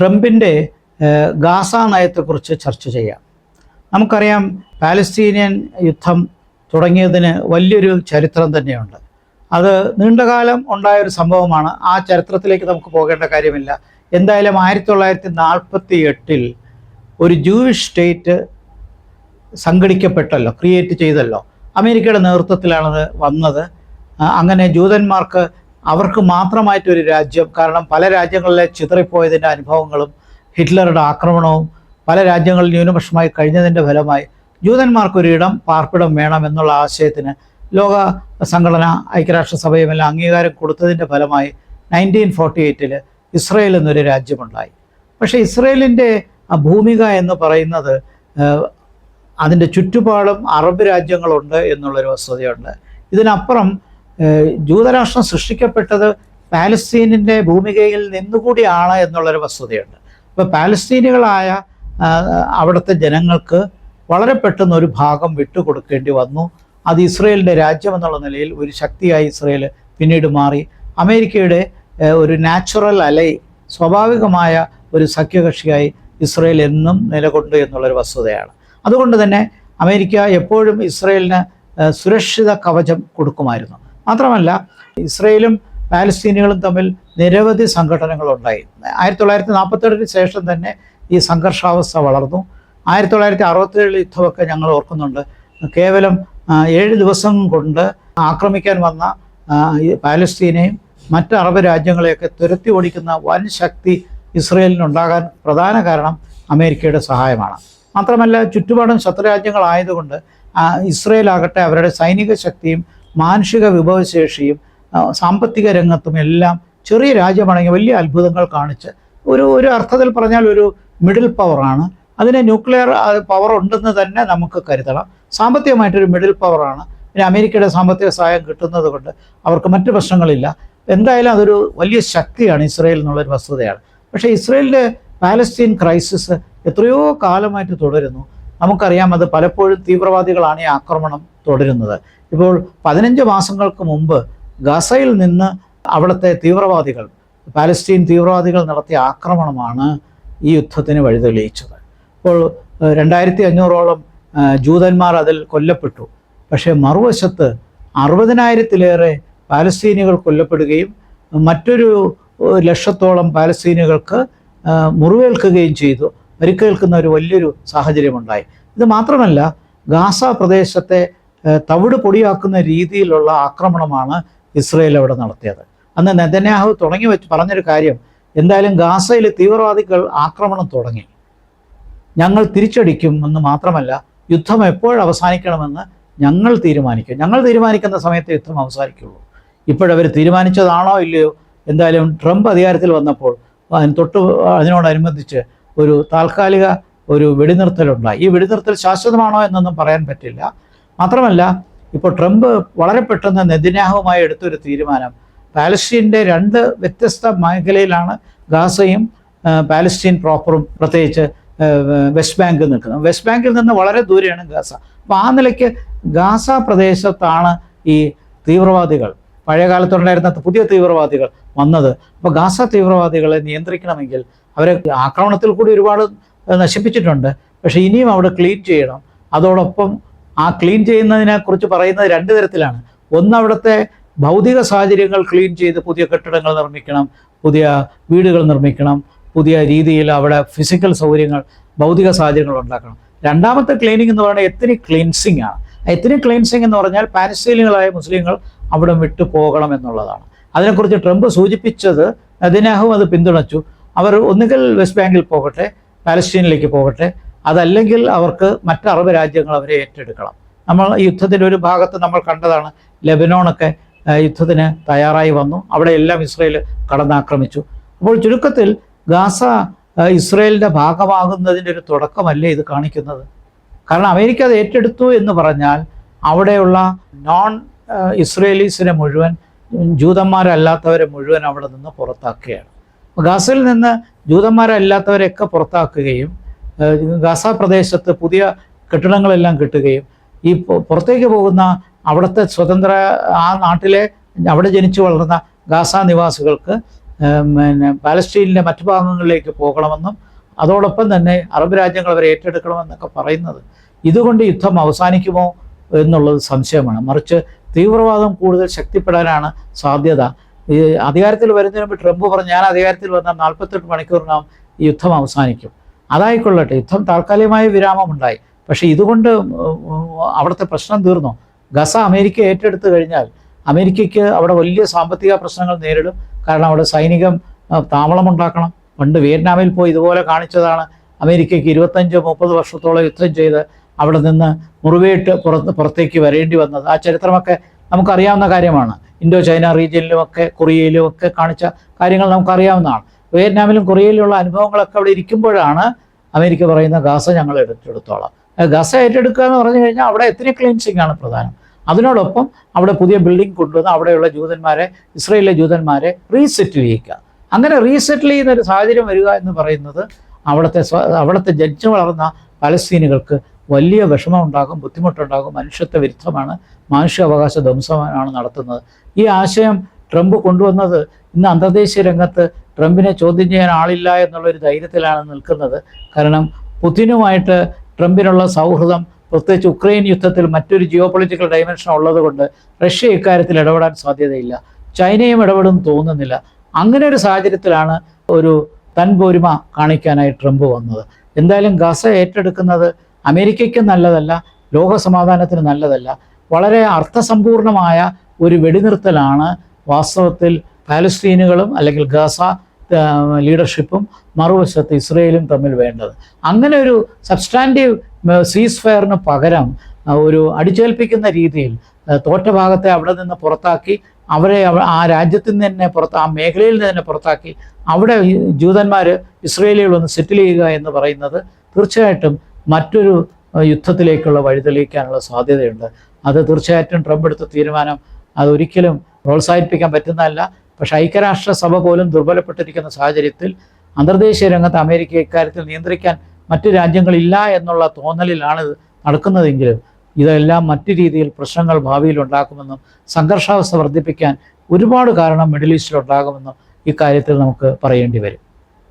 ട്രംപിൻ്റെ ഗാസ നയത്തെക്കുറിച്ച് ചർച്ച ചെയ്യാം. നമുക്കറിയാം, പാലസ്തീനിയൻ യുദ്ധം തുടങ്ങിയതിന് വലിയൊരു ചരിത്രം തന്നെയുണ്ട്. അത് നീണ്ടകാലം ഉണ്ടായൊരു സംഭവമാണ്. ആ ചരിത്രത്തിലേക്ക് നമുക്ക് പോകേണ്ട കാര്യമില്ല. എന്തായാലും 1948 ഒരു ജൂയിഷ് സ്റ്റേറ്റ് സംഘടിക്കപ്പെട്ടല്ലോ, ക്രിയേറ്റ് ചെയ്തല്ലോ. അമേരിക്കയുടെ നേതൃത്വത്തിലാണത് വന്നത്. അങ്ങനെ ജൂതന്മാർക്ക് അവർക്ക് മാത്രമായിട്ടൊരു രാജ്യം, കാരണം പല രാജ്യങ്ങളിലെ ചിതറിപ്പോയതിൻ്റെ അനുഭവങ്ങളും ഹിറ്റ്ലറുടെ ആക്രമണവും പല രാജ്യങ്ങളിൽ ന്യൂനപക്ഷമായി കഴിഞ്ഞതിൻ്റെ ഫലമായി ജൂതന്മാർക്കൊരിടം, പാർപ്പിടം വേണമെന്നുള്ള ആശയത്തിന് ലോക സംഘടന, ഐക്യരാഷ്ട്രസഭയുമെല്ലാം അംഗീകാരം കൊടുത്തതിൻ്റെ ഫലമായി 1948 ഇസ്രയേൽ എന്നൊരു രാജ്യമുണ്ടായി. പക്ഷേ ഇസ്രയേലിൻ്റെ ഭൂമിക എന്ന് പറയുന്നത് അതിൻ്റെ ചുറ്റുപാടും അറബ് രാജ്യങ്ങളുണ്ട് എന്നുള്ളൊരു വസ്തുതയുണ്ട്. ഇതിനപ്പുറം ജൂതരാഷ്ട്രം സൃഷ്ടിക്കപ്പെട്ടത് പാലസ്തീനിൻ്റെ ഭൂമികയിൽ നിന്നുകൂടിയാണ് എന്നുള്ളൊരു വസ്തുതയുണ്ട്. അപ്പോൾ പാലസ്തീനികളായ അവിടുത്തെ ജനങ്ങൾക്ക് വളരെ പെട്ടെന്ന് ഒരു ഭാഗം വിട്ടുകൊടുക്കേണ്ടി വന്നു. അത് ഇസ്രയേലിൻ്റെ രാജ്യം എന്നുള്ള നിലയിൽ ഒരു ശക്തിയായി ഇസ്രയേൽ പിന്നീട് മാറി. അമേരിക്കയുടെ ഒരു നാച്ചുറൽ അലൈ, സ്വാഭാവികമായ ഒരു സഖ്യകക്ഷിയായി ഇസ്രയേൽ എന്നും നിലകൊണ്ടു എന്നുള്ളൊരു വസ്തുതയാണ്. അതുകൊണ്ട് തന്നെ അമേരിക്ക എപ്പോഴും ഇസ്രയേലിന് സുരക്ഷിത കവചം കൊടുക്കുമായിരുന്നു. മാത്രമല്ല, ഇസ്രയേലും പാലസ്തീനികളും തമ്മിൽ നിരവധി സംഘടനകളുണ്ടായി. 1947 ശേഷം തന്നെ ഈ സംഘർഷാവസ്ഥ വളർന്നു. 1967 യുദ്ധമൊക്കെ ഞങ്ങൾ ഓർക്കുന്നുണ്ട്. കേവലം 7 ദിവസം കൊണ്ട് ആക്രമിക്കാൻ വന്ന പാലസ്തീനെയും മറ്റ് അറബ് രാജ്യങ്ങളെയൊക്കെ തുരത്തി ഓടിക്കുന്ന വൻ ശക്തി ഇസ്രയേലിനുണ്ടാകാൻ പ്രധാന കാരണം അമേരിക്കയുടെ സഹായമാണ്. മാത്രമല്ല, ചുറ്റുപാടും ശത്രുരാജ്യങ്ങളായതുകൊണ്ട് ഇസ്രയേലാകട്ടെ അവരുടെ സൈനിക ശക്തിയും മാനുഷിക വിഭവശേഷിയും സാമ്പത്തിക രംഗത്തും എല്ലാം ചെറിയ രാജ്യമാണെങ്കിൽ വലിയ അത്ഭുതങ്ങൾ കാണിച്ച് ഒരു അർത്ഥത്തിൽ പറഞ്ഞാൽ ഒരു മിഡിൽ പവറാണ്. അതിന് ന്യൂക്ലിയർ പവർ ഉണ്ടെന്ന് തന്നെ നമുക്ക് കരുതണം. സാമ്പത്തികമായിട്ടൊരു മിഡിൽ പവറാണ്. പിന്നെ അമേരിക്കയുടെ സാമ്പത്തിക സഹായം കിട്ടുന്നത് കൊണ്ട് അവർക്ക് മറ്റ് പ്രശ്നങ്ങളില്ല. എന്തായാലും അതൊരു വലിയ ശക്തിയാണ് ഇസ്രയേൽ എന്നുള്ളൊരു വസ്തുതയാണ്. പക്ഷേ ഇസ്രയേലിൻ്റെ പാലസ്തീൻ ക്രൈസിസ് എത്രയോ കാലമായിട്ട് തുടരുന്നു. നമുക്കറിയാം, അത് പലപ്പോഴും തീവ്രവാദികളാണ് ഈ ആക്രമണം തുടരുന്നത്. ഇപ്പോൾ 15 മാസങ്ങൾക്ക് മുമ്പ് ഗസയിൽ നിന്ന് അവിടുത്തെ തീവ്രവാദികൾ, പാലസ്തീൻ തീവ്രവാദികൾ നടത്തിയ ആക്രമണമാണ് ഈ യുദ്ധത്തിന് വഴിതെളിയിച്ചത്. ഇപ്പോൾ 2500ഓളം ജൂതന്മാർ അതിൽ കൊല്ലപ്പെട്ടു. പക്ഷേ മറുവശത്ത് 60,000-ലേറെ പാലസ്തീനികൾ കൊല്ലപ്പെടുകയും മറ്റൊരു 100,000-ഓളം പാലസ്തീനികൾക്ക് മുറിവേൽക്കുകയും ചെയ്തു. പരിക്കേൽക്കുന്ന ഒരു വലിയൊരു സാഹചര്യമുണ്ടായി. ഇത് മാത്രമല്ല, ഗാസ പ്രദേശത്തെ തവിട് പൊടിയാക്കുന്ന രീതിയിലുള്ള ആക്രമണമാണ് ഇസ്രയേൽ അവിടെ നടത്തിയത്. അന്ന് നെതന്യാഹു പറഞ്ഞൊരു കാര്യം, എന്തായാലും ഗാസയിൽ തീവ്രവാദികൾ ആക്രമണം തുടങ്ങി, ഞങ്ങൾ തിരിച്ചടിക്കും എന്ന് മാത്രമല്ല, യുദ്ധം എപ്പോഴവസാനിക്കണമെന്ന് ഞങ്ങൾ തീരുമാനിക്കും. ഞങ്ങൾ തീരുമാനിക്കുന്ന സമയത്ത് യുദ്ധം അവസാനിക്കുള്ളൂ. ഇപ്പോഴവർ തീരുമാനിച്ചതാണോ ഇല്ലയോ? എന്തായാലും ട്രംപ് അധികാരത്തിൽ വന്നപ്പോൾ അതിനോടനുബന്ധിച്ച് ഒരു താൽക്കാലിക ഒരു വെടിനിർത്തലുണ്ടായി. ഈ വെടിനിർത്തൽ ശാശ്വതമാണോ എന്നൊന്നും പറയാൻ പറ്റില്ല. മാത്രമല്ല, ഇപ്പോൾ ട്രംപ് വളരെ പെട്ടെന്ന് നെതന്യാഹുവുമായി എടുത്തൊരു തീരുമാനം, പാലസ്തീൻ്റെ 2 വ്യത്യസ്ത മേഖലയിലാണ് ഗാസയും പാലസ്തീൻ പ്രോപ്പറും, പ്രത്യേകിച്ച് വെസ്റ്റ് ബാങ്കിൽ നിൽക്കുന്നത്. വെസ്റ്റ് ബാങ്കിൽ നിന്ന് വളരെ ദൂരെയാണ് ഗാസ. അപ്പോൾ ആ നിലയ്ക്ക് ഗാസ പ്രദേശത്താണ് ഈ തീവ്രവാദികൾ, പഴയ കാലത്തുണ്ടായിരുന്ന പുതിയ തീവ്രവാദികൾ വന്നത്. അപ്പോൾ ഗാസ തീവ്രവാദികളെ നിയന്ത്രിക്കണമെങ്കിൽ അവരെ ആക്രമണത്തിൽ കൂടി ഒരുപാട് നശിപ്പിച്ചിട്ടുണ്ട്. പക്ഷേ ഇനിയും അവിടെ ക്ലീൻ ചെയ്യണം. അതോടൊപ്പം ആ ക്ലീൻ ചെയ്യുന്നതിനെക്കുറിച്ച് പറയുന്നത് 2 തരത്തിലാണ്. ഒന്ന്, അവിടുത്തെ ഭൗതിക സാഹചര്യങ്ങൾ ക്ലീൻ ചെയ്ത് പുതിയ കെട്ടിടങ്ങൾ നിർമ്മിക്കണം, പുതിയ വീടുകൾ നിർമ്മിക്കണം, പുതിയ രീതിയിൽ അവിടെ ഫിസിക്കൽ സൗകര്യങ്ങൾ, ഭൗതിക സാഹചര്യങ്ങൾ ഉണ്ടാക്കണം. രണ്ടാമത്തെ ക്ലീനിങ് എന്ന് പറയുന്നത് എത്നിക് ക്ലീൻസിങ് ആണ്. എത്നിക് ക്ലീൻസിങ് എന്ന് പറഞ്ഞാൽ പാലസ്തീനികളായ മുസ്ലിങ്ങൾ അവിടെ വിട്ടു പോകണം എന്നുള്ളതാണ്. അതിനെക്കുറിച്ച് ട്രംപ് സൂചിപ്പിച്ചത്, നെതന്യാഹു അത് പിന്തുണച്ചു. അവർ ഒന്നുകിൽ വെസ്റ്റ് ബാങ്കിൽ പോകട്ടെ, പാലസ്തീനിലേക്ക് പോകട്ടെ, അതല്ലെങ്കിൽ അവർക്ക് മറ്റ് അറബ് രാജ്യങ്ങൾ അവരെ ഏറ്റെടുക്കണം. നമ്മൾ ഈ യുദ്ധത്തിൻ്റെ ഒരു ഭാഗത്ത് നമ്മൾ കണ്ടതാണ്, ലെബനോണൊക്കെ യുദ്ധത്തിന് തയ്യാറായി വന്നു. അവിടെ എല്ലാം ഇസ്രയേൽ കടന്നാക്രമിച്ചു. അപ്പോൾ ചുരുക്കത്തിൽ ഗാസ ഇസ്രയേലിൻ്റെ ഭാഗമാകുന്നതിൻ്റെ ഒരു തുടക്കമല്ലേ ഇത് കാണിക്കുന്നത്? കാരണം അമേരിക്ക അത് ഏറ്റെടുത്തു എന്ന് പറഞ്ഞാൽ അവിടെയുള്ള നോൺ ഇസ്രയേലീസിനെ മുഴുവൻ, ജൂതന്മാരല്ലാത്തവരെ മുഴുവൻ അവിടെ നിന്ന് പുറത്താക്കുകയാണ്. ഗാസയിൽ നിന്ന് ജൂതന്മാരല്ലാത്തവരെയൊക്കെ പുറത്താക്കുകയും ഗാസ പ്രദേശത്ത് പുതിയ കെട്ടിടങ്ങളെല്ലാം കിട്ടുകയും ഈ പുറത്തേക്ക് പോകുന്ന അവിടുത്തെ സ്വതന്ത്ര, ആ നാട്ടിലെ അവിടെ ജനിച്ചു വളർന്ന ഗാസ നിവാസികൾക്ക് പിന്നെ പാലസ്തീനിലെ മറ്റു ഭാഗങ്ങളിലേക്ക് പോകണമെന്നും അതോടൊപ്പം തന്നെ അറബ് രാജ്യങ്ങൾ അവരെ ഏറ്റെടുക്കണമെന്നൊക്കെ പറയുന്നത് ഇതുകൊണ്ട് യുദ്ധം അവസാനിക്കുമോ എന്നുള്ളത് സംശയമാണ്. മറിച്ച് തീവ്രവാദം കൂടുതൽ ശക്തിപ്പെടാനാണ് സാധ്യത. ഈ അധികാരത്തിൽ വരുന്നതിന് മുമ്പ് ട്രംപ് പറഞ്ഞു, ഞാൻ അധികാരത്തിൽ വന്നാൽ 48 മണിക്കൂറിനകം ഈ യുദ്ധം അവസാനിക്കും. അതായിക്കൊള്ളട്ടെ, യുദ്ധം താൽക്കാലികമായ വിരാമമുണ്ടായി. പക്ഷേ ഇതുകൊണ്ട് അവിടുത്തെ പ്രശ്നം തീർന്നോ? ഗസ അമേരിക്ക ഏറ്റെടുത്തു കഴിഞ്ഞാൽ അമേരിക്കയ്ക്ക് അവിടെ വലിയ സാമ്പത്തിക പ്രശ്നങ്ങൾ നേരിടും. കാരണം അവിടെ സൈനികം താവളമുണ്ടാക്കണം. പണ്ട് വിയറ്റ്നാമിൽ പോയി ഇതുപോലെ കാണിച്ചതാണ്. അമേരിക്കയ്ക്ക് 25-30 വർഷത്തോളം യുദ്ധം ചെയ്ത് അവിടെ നിന്ന് മുറിവേറ്റ് പുറത്തേക്ക് വരേണ്ടി വന്നത്. ആ ചരിത്രമൊക്കെ നമുക്കറിയാവുന്ന കാര്യമാണ്. ഇൻഡോ ചൈന റീജിയനിലുമൊക്കെ കൊറിയയിലുമൊക്കെ കാണിച്ച കാര്യങ്ങൾ നമുക്കറിയാവുന്നതാണ്. വിയറ്റ്നാമിലും കൊറിയയിലുള്ള അനുഭവങ്ങളൊക്കെ അവിടെ ഇരിക്കുമ്പോഴാണ് അമേരിക്ക പറയുന്ന ഗാസ ഞങ്ങൾ ഏറ്റെടുത്തോളാം. ഗാസ ഏറ്റെടുക്കുക എന്ന് പറഞ്ഞു കഴിഞ്ഞാൽ അവിടെ എത്നിക് ക്ലീൻസിംഗ് ആണ് പ്രധാനം. അതിനോടൊപ്പം അവിടെ പുതിയ ബിൽഡിംഗ് കൊണ്ടുവന്ന് അവിടെയുള്ള ജൂതന്മാരെ, ഇസ്രയേലിലെ ജൂതന്മാരെ റീസെറ്റിൽ ചെയ്യിക്കുക. അങ്ങനെ റീസെറ്റിൽ ചെയ്യുന്ന ഒരു സാഹചര്യം വരിക എന്ന് പറയുന്നത് അവിടുത്തെ ജനിച്ചു വളർന്ന പലസ്തീനുകൾക്ക് വലിയ വിഷമം ഉണ്ടാകും, ബുദ്ധിമുട്ടുണ്ടാകും, മനുഷ്യത്വ വിരുദ്ധമാണ്, മാനുഷ്യാവകാശ ധ്വംസമാണ് നടത്തുന്നത്. ഈ ആശയം ട്രംപ് കൊണ്ടുവന്നത് ഇന്ന് അന്തർദേശീയ രംഗത്ത് ട്രംപിനെ ചോദ്യം ചെയ്യാൻ ആളില്ല എന്നുള്ളൊരു ധൈര്യത്തിലാണ് നിൽക്കുന്നത്. കാരണം പുതിനുമായിട്ട് ട്രംപിനുള്ള സൗഹൃദം, പ്രത്യേകിച്ച് ഉക്രൈൻ യുദ്ധത്തിൽ മറ്റൊരു ജിയോ പൊളിറ്റിക്കൽ ഡൈമെൻഷൻ ഉള്ളതുകൊണ്ട് റഷ്യ ഇക്കാര്യത്തിൽ ഇടപെടാൻ സാധ്യതയില്ല. ചൈനയും ഇടപെടും തോന്നുന്നില്ല. അങ്ങനെ ഒരു സാഹചര്യത്തിലാണ് ഒരു തൻപോരിമ കാണിക്കാനായി ട്രംപ് വന്നത്. എന്തായാലും ഗസ ഏറ്റെടുക്കുന്നത് അമേരിക്കയ്ക്ക് നല്ലതല്ല, ലോക സമാധാനത്തിന് നല്ലതല്ല. വളരെ അർത്ഥസമ്പൂർണമായ ഒരു വെടിനിർത്തലാണ് വാസ്തവത്തിൽ പാലസ്തീനുകളും അല്ലെങ്കിൽ ഗസ ലീഡർഷിപ്പും മറുവശത്ത് ഇസ്രയേലും തമ്മിൽ വേണ്ടത്. അങ്ങനെ ഒരു സബ്സ്റ്റാൻറ്റീവ് സീസ് ഫയറിന് പകരം ഒരു അടിച്ചേൽപ്പിക്കുന്ന രീതിയിൽ തോറ്റ ഭാഗത്തെ അവിടെ നിന്ന് പുറത്താക്കി അവരെ ആ രാജ്യത്തിൽ നിന്ന് തന്നെ ആ മേഖലയിൽ നിന്ന് തന്നെ പുറത്താക്കി അവിടെ ജൂതന്മാർ ഇസ്രയേലികളൊന്ന് സെറ്റിൽ ചെയ്യുക എന്ന് പറയുന്നത് തീർച്ചയായിട്ടും മറ്റൊരു യുദ്ധത്തിലേക്കുള്ള വഴിതെളിയിക്കാനുള്ള സാധ്യതയുണ്ട്. അത് തീർച്ചയായിട്ടും ട്രംപ് എടുത്ത തീരുമാനം അതൊരിക്കലും പ്രോത്സാഹിപ്പിക്കാൻ പറ്റുന്നതല്ല. പക്ഷേ ഐക്യരാഷ്ട്രസഭ പോലും ദുർബലപ്പെട്ടിരിക്കുന്ന സാഹചര്യത്തിൽ അന്തർദേശീയ രംഗത്ത് അമേരിക്ക ഇക്കാര്യത്തിൽ നിയന്ത്രിക്കാൻ മറ്റു രാജ്യങ്ങളില്ല എന്നുള്ള തോന്നലിലാണ് നടക്കുന്നതെങ്കിലും ഇതെല്ലാം മറ്റു രീതിയിൽ പ്രശ്നങ്ങൾ ഭാവിയിൽ ഉണ്ടാക്കുമെന്നും സംഘർഷാവസ്ഥ വർദ്ധിപ്പിക്കാൻ ഒരുപാട് കാരണം മിഡിൽ ഈസ്റ്റിൽ ഉണ്ടാകുമെന്നും ഇക്കാര്യത്തിൽ നമുക്ക് പറയേണ്ടി വരും.